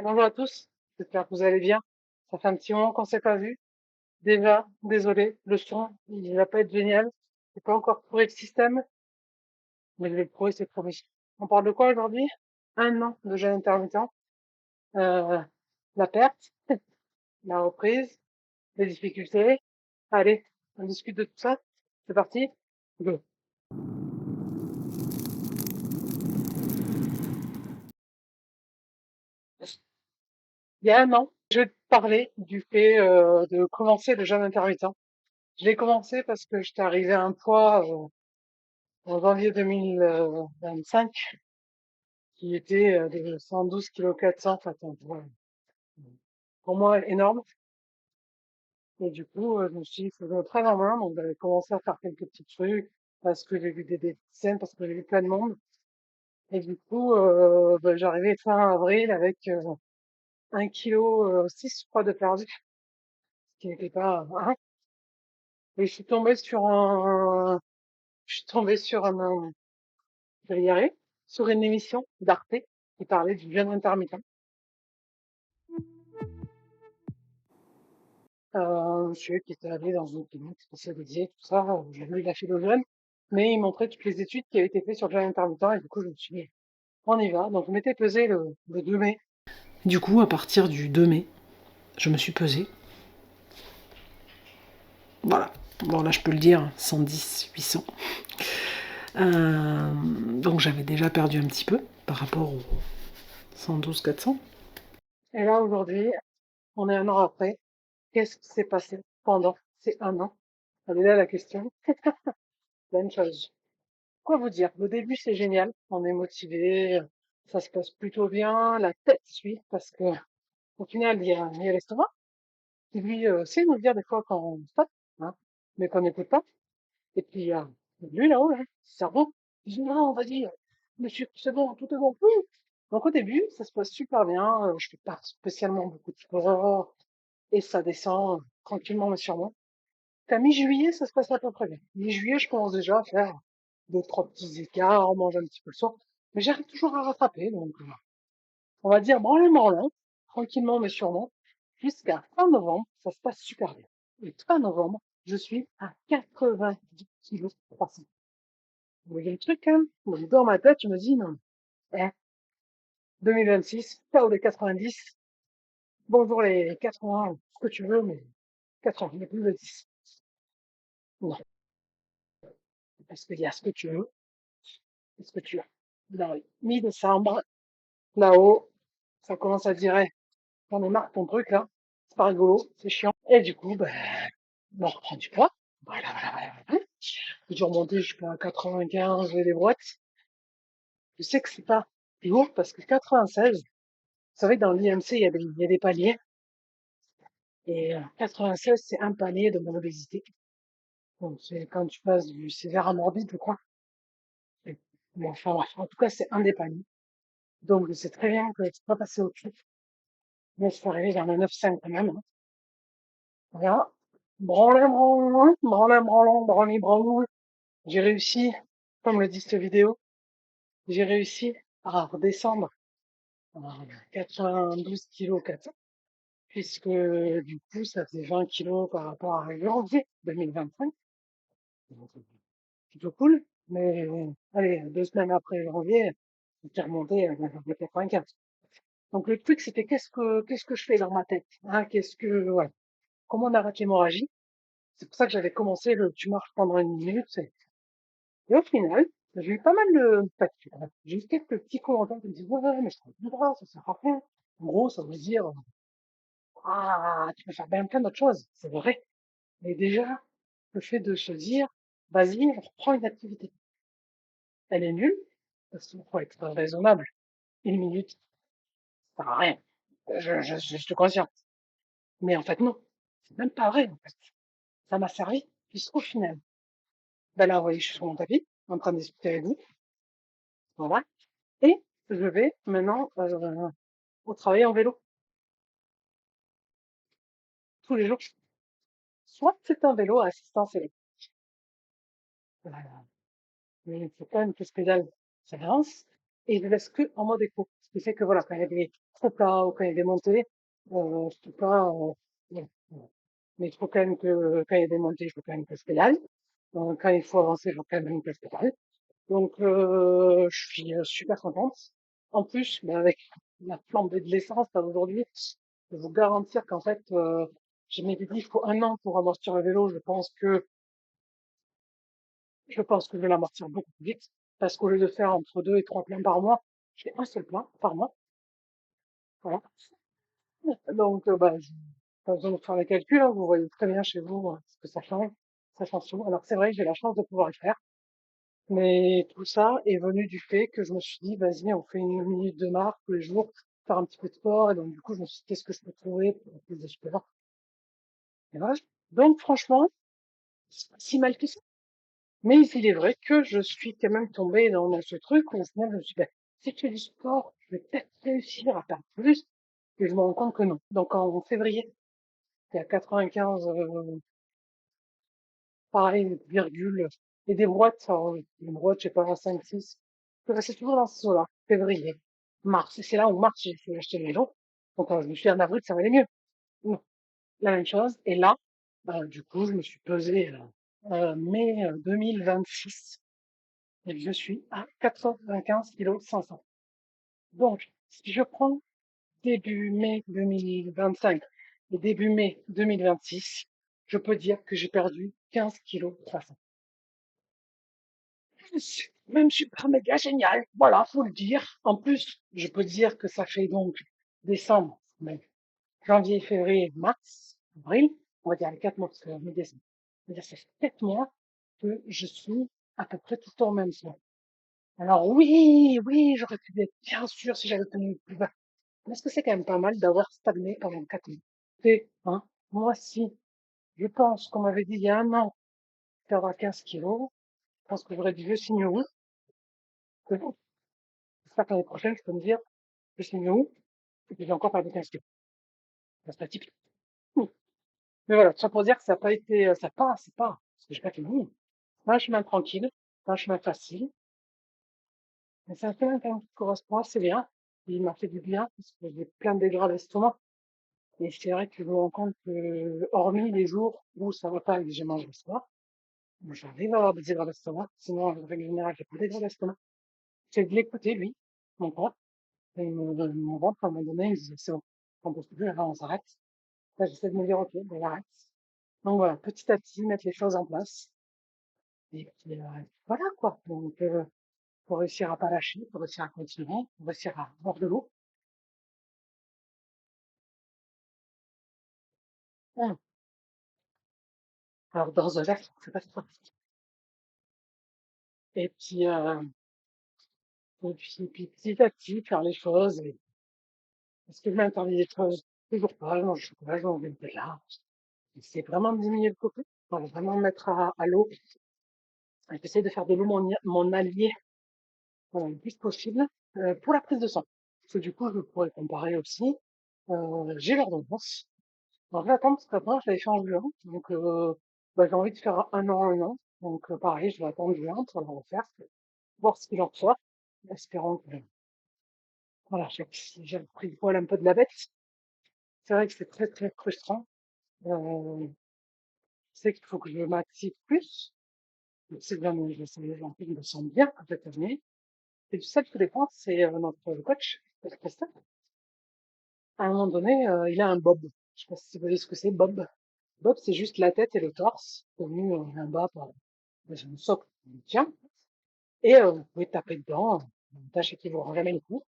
Bonjour à tous, j'espère que vous allez bien. Ça fait un petit moment qu'on s'est pas vu. Déjà, désolé, le son, il va pas être génial. J'ai pas encore trouvé le système, mais je vais le trouver, c'est promis. On parle de quoi aujourd'hui? Un an de jeûne intermittent, euh, la perte, la reprise, les difficultés. Allez, on discute de tout ça. C'est parti. Go. Il y a un an, je vais te parler du fait de commencer le jeûne intermittent. Je l'ai commencé parce que j'étais arrivé à un poids en janvier 2025 qui était de 112 kg 400, enfin, pour moi énorme. Et du coup, je me suis dit, il faut que je me prenne en main, donc j'avais commencé à faire quelques petits trucs, parce que j'ai vu des diététiciennes, parce que j'ai vu plein de monde. Et du coup, j'arrivais fin avril avec 1,6 kg, je crois, de perdu, ce qui n'était pas, hein. Et je suis tombée sur je vais y arriver, sur une émission d'Arte qui parlait du jeûne intermittent. Un monsieur qui était allé dans une clinique spécialisée, tout ça, j'ai lu la phylogène, mais il montrait toutes les études qui avaient été faites sur le jeûne intermittent, et du coup, je me suis dit, on y va. Donc, je m'étais pesé le 2 mai. Du coup, à partir du 2 mai, je me suis pesé. Voilà. Bon, là, je peux le dire, 110, 800. Donc, j'avais déjà perdu un petit peu par rapport aux 112, 400. Et là, aujourd'hui, on est un an après. Qu'est-ce qui s'est passé pendant ces un an? Elle est là la question. Plein chose. Quoi vous dire? Le début, c'est génial. On est motivé, ça se passe plutôt bien, la tête suit, parce que au final, il y a l'estomac qui lui sait nous dire des fois quand on stoppe, hein, mais qu'on n'écoute pas. Et puis lui là-haut, là, le cerveau, il dit non, vas-y, monsieur, c'est bon, tout est bon. Donc au début, ça se passe super bien. Je fais pas spécialement beaucoup de sport et ça descend tranquillement mais sûrement. Qu'à mi-juillet, ça se passe à peu près bien. Mi-juillet, je commence déjà à faire deux, trois petits écarts, on mange un petit peu le soir. Mais j'arrive toujours à rattraper, donc on va dire branle-branle, tranquillement mais sûrement, jusqu'à fin novembre, ça se passe super bien. Et fin novembre, je suis à 90 kilos 300. Vous voyez le truc, hein? Donc, dans ma tête, je me dis, non, eh, 2026, pas les 90, bonjour les 80, ce que tu veux, mais 80, mais plus de 10. Non, parce qu'il y a ce que tu veux, et ce que tu as. Dans les mi-décembre, là-haut, ça commence à dire, eh, j'en ai marre de ton truc, là. C'est pas rigolo, c'est chiant. Et du coup, ben, on reprend du poids. Voilà. J'ai dû remonter jusqu'à 95 les brouettes. Je sais que c'est pas lourd parce que 96, vous savez, dans l'IMC, il y a des paliers. Et 96, c'est un palier de mon obésité. Donc, c'est quand tu passes du sévère à morbide, je crois. Et- Bon, enfin, bref. En tout cas, c'est un des paliers. Donc, je sais très bien que c'est pas passé au-dessus. Mais je suis arrivé vers le 9,5 quand même, hein. Voilà. Branle. J'ai réussi, comme le dit cette vidéo, j'ai réussi à redescendre à 92 kg 400, puisque du coup, ça fait 20 kilos par rapport à janvier 2025. Donc, plutôt cool. Mais allez, 2 semaines après janvier, j'étais remonté à 84. Donc le truc, c'était qu'est-ce que je fais dans ma tête, hein, ouais, comment on arrête l'hémorragie? C'est pour ça que j'avais commencé le tu marches pendant une minute. Et au final, j'ai eu pas mal de factures. J'ai eu quelques petits commentaires qui me disent ouais, mais c'est pas du droit, ça sert à rien. En gros, ça veut dire ah, tu peux faire bien plein d'autres choses. C'est vrai. Mais déjà, le fait de se dire vas-y, on reprend une activité. Elle est nulle, parce qu'il faut être raisonnable. Une minute, ça sert à rien. Je te conscient. Mais en fait, non. C'est même pas vrai, en fait. Ça m'a servi, puisqu'au final, ben là, vous voyez, je suis sur mon tapis, en train de discuter avec vous. Voilà. Et je vais maintenant au travail en vélo, tous les jours. Soit c'est un vélo à assistance électrique. Voilà. Mais il faut quand même que je pédale. Ça avance. et je le laisse que en mode éco. Ce qui fait que voilà, quand il y a des trop plats ou quand il y a des montées, je peux pas, voilà, voilà. Mais il faut quand même que, quand il y a des montées, il faut quand même que je pédale. Quand il faut avancer, il faut quand même que je pédale. Donc, je suis super contente. En plus, ben, avec la flambée de l'essence là, aujourd'hui, je peux vous garantir qu'en fait, je m'étais dit, il faut un an pour amortir le vélo. Je pense que je vais l'amortir beaucoup plus vite. Parce qu'au lieu de faire entre 2 et 3 pleins par mois, je fais un seul plein par mois. Voilà. Donc, bah, j'ai pas besoin de faire les calculs, hein. Vous voyez très bien chez vous ce que ça change. Ça change tout. Alors, c'est vrai que j'ai la chance de pouvoir le faire. Mais tout ça est venu du fait que je me suis dit, vas-y, on fait une minute de marche tous les jours, faire un petit peu de sport. Et donc, du coup, je me suis dit, qu'est-ce que je peux trouver pour faire plus de sport? Et voilà. Donc, franchement, c'est pas si mal que ça. Mais il est vrai que je suis quand même tombée dans ce truc où au final, je me suis dit, ben, si je fais du sport, je vais peut-être réussir à perdre plus. Et je me rends compte que non. Donc, en février, il y a 95, pareil, virgule, et des boîtes, alors, une boîte, je sais pas, 5 6. Je restais toujours dans ce là février, mars. Et c'est là où mars, j'ai fait acheter le vélo. Donc, je me suis dit, en avril, ça va aller mieux. Non, la même chose. Et là, du coup, je me suis pesé, mai 2026, et je suis à 95 kg 500. Donc, si je prends début mai 2025 et début mai 2026, je peux dire que j'ai perdu 15 kg 300. C'est même super méga génial. Voilà, faut le dire. En plus, je peux dire que ça fait donc décembre, mais janvier, février, mars, avril, on va dire les 4 mois, parce que mi-décembre. C'est-à-dire, ça fait 4 mois que je suis à peu près tout le temps au même point. Alors oui, oui, j'aurais pu être bien sûr si j'avais tenu plus bas. Mais est-ce que c'est quand même pas mal d'avoir stagné pendant 4 mois? C'est, hein, moi si, je pense qu'on m'avait dit il y a un an, perdre 15 kilos, je pense que j'aurais dit je signe où, que j'espère que l'année prochaine, je peux me dire, je signe où, et puis j'ai encore perdu 15 kilos. Ça serait typique. Mais voilà, tout ça pour dire que ça n'a pas été, ça passe, c'est pas, parce que j'ai pas fini. C'est un chemin tranquille, c'est un chemin facile, mais c'est un chemin quand même qui correspond assez bien. Il m'a fait du bien, parce que j'ai plein de dégâts d'estomac. Et c'est vrai que je me rends compte que, hormis les jours où ça va pas et que j'ai mangé le soir, j'arrive à avoir des dégâts d'estomac. Sinon, en règle générale, j'ai pas de dégâts d'estomac. J'ai de l'écouter, lui, mon corps. Et mon ventre, à un moment donné, il me disait, c'est bon, on peut plus, là, on s'arrête. Là, j'essaie de me dire, ok, ben, arrête. Donc voilà, petit à petit, mettre les choses en place. Et puis, voilà, quoi. Donc, pour réussir à pas lâcher, pour réussir à continuer, pour réussir à boire de l'eau. Hum. Alors, dans un verre, c'est pas trop. Et puis, et puis, petit à petit, faire les choses. Et, parce que je m'interdis des choses toujours pas, je mange du chocolat, je mange des là. C'est vraiment diminuer le coca, pour vraiment mettre à l'eau. Et j'essaie de faire de l'eau mon allié, le plus possible, pour la prise de sang. Parce que du coup, je pourrais comparer aussi. J'ai l'ordonnance. Alors, je vais attendre parce qu'après, je l'avais fait en juin. Donc, bah, j'ai envie de faire un an. Donc, pareil, je vais attendre juin pour la refaire, voir ce qu'il en sort. Espérons que, voilà, j'ai pris le poil un peu de la bête. C'est vrai que c'est très, très frustrant. Je sais qu'il faut que je m'active plus. Je sais bien, mais je me sens bien avec l'avenir. Et du seul qui dépend, c'est notre coach, Christophe. À un moment donné, il a un bob. Je sais pas si vous voyez ce que c'est, bob. Bob, c'est juste la tête et le torse, tenu un bas dans une socle qui tient. Et vous pouvez taper dedans, tâchez qu'il vous rend jamais le coup.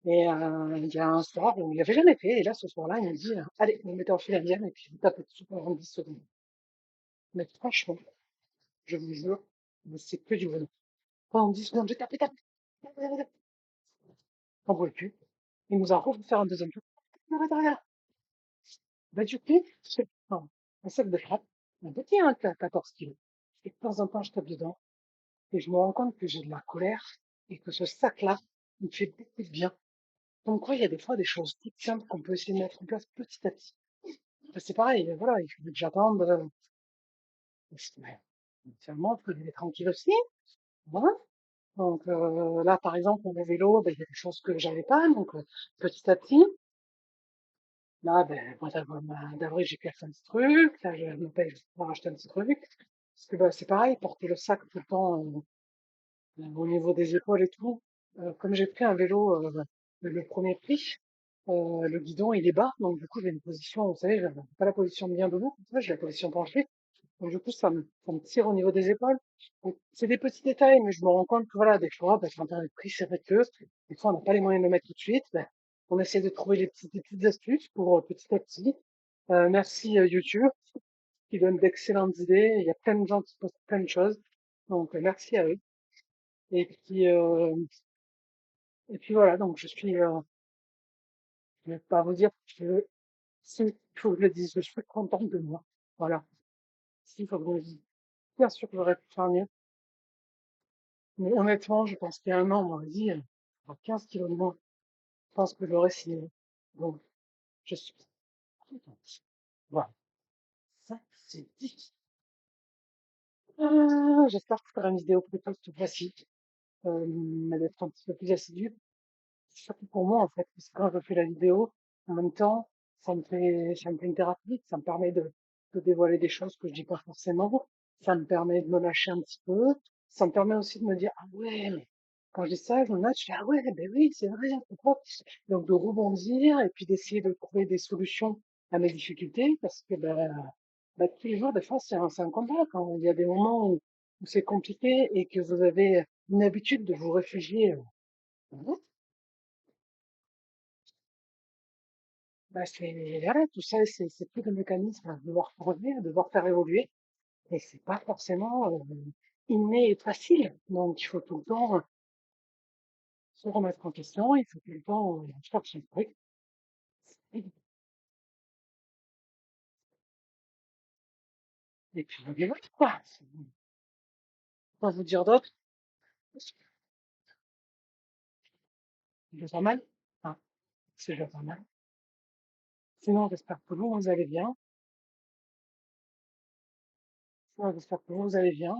Et il y a un soir où il avait jamais fait, et là, ce soir-là, il me dit, allez, vous mettez en file indienne, et puis vous tapez dessus pendant 10 secondes. Mais franchement, je vous jure, mais c'est que du bonheur. Pendant 10 secondes, j'ai tapé, tapé, tapé, tapé, tapé. J'en pouvais plus. Il nous a refait faire un deuxième tour. Arrête, arrête, arrête. Bah, du coup, c'est un sac de frappe, un petit, hein, 14 kilos. Et de temps en temps, je tape dedans, et je me rends compte que j'ai de la colère, et que ce sac-là, il me fait beaucoup de bien. Donc, quoi, il y a des fois des choses toutes simples qu'on peut essayer de mettre en place petit à petit. Bah, c'est pareil, voilà, il faut que j'attende, parce que, ouais, finalement, il faut aller tranquille aussi, voilà. Donc là, par exemple, mon vélo, ben, il y a des choses que j'avais pas. Donc petit à petit, là, ben, moi, d'avril, j'ai pu acheter un petit truc. Là, je me paye pour acheter un petit truc. Parce que ben, c'est pareil, porter le sac tout le temps au niveau des épaules et tout. Comme j'ai pris un vélo le premier prix, le guidon il est bas, donc du coup j'ai une position, vous savez, j'ai pas la position bien debout, comme ça, j'ai la position penchée. Donc du coup ça me tire au niveau des épaules. Donc, c'est des petits détails, mais je me rends compte que voilà, des fois, bah, quand on a le prix, c'est vrai que des fois on n'a pas les moyens de le mettre tout de suite. Ben, on essaie de trouver des petites astuces pour petit à petit. Merci YouTube qui donne d'excellentes idées. Il y a plein de gens qui postent plein de choses. Donc merci à eux. Et puis, voilà, donc je vais pas vous dire que si, il faut que je le dise, je suis contente de moi. Voilà. Si, il faut que je le dise. Bien sûr que j'aurais pu faire mieux. Mais honnêtement, je pense qu'il y a un an, on m'aurait dit, 15 kilos de moins. Je pense que j'aurais signé. Donc, je suis contente. Voilà. Ça, c'est dit. J'espère que je ferai une vidéo plus tôt cette fois-ci. Mais d'être un petit peu plus assidu. Surtout pour moi, en fait, parce que quand je fais la vidéo, en même temps, ça me fait une thérapie, ça me permet de dévoiler des choses que je dis pas forcément, ça me permet de me lâcher un petit peu, ça me permet aussi de me dire, ah ouais, mais quand je dis ça, je me note, je fais, ah ouais, ben oui, c'est vrai, pourquoi? Donc de rebondir et puis d'essayer de trouver des solutions à mes difficultés, parce que tous les jours, des fois, c'est un combat, quand il y a des moments où c'est compliqué et que vous avez une habitude de vous réfugier bah, c'est voilà, tout ça, c'est tout le mécanisme à devoir revenir, à devoir faire évoluer. Et c'est pas forcément inné et facile. Donc il faut tout le temps se remettre en question, il faut tout le temps faire son truc. Et puis voilà, quoi. Quoi vous dire d'autre? C'est déjà pas mal. Hein, c'est déjà pas mal. Sinon, j'espère que vous allez bien. Sinon, j'espère que vous allez bien.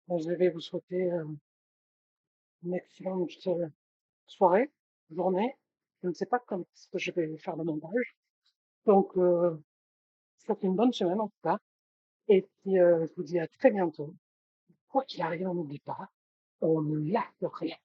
Je vais vous souhaiter une excellente soirée, journée. Je ne sais pas quand est-ce que je vais faire le montage. Donc, je vous souhaite une bonne semaine en tout cas. Et puis, je vous dis à très bientôt. Quoi qu'il arrive, on n'oublie pas, on ne lâche rien.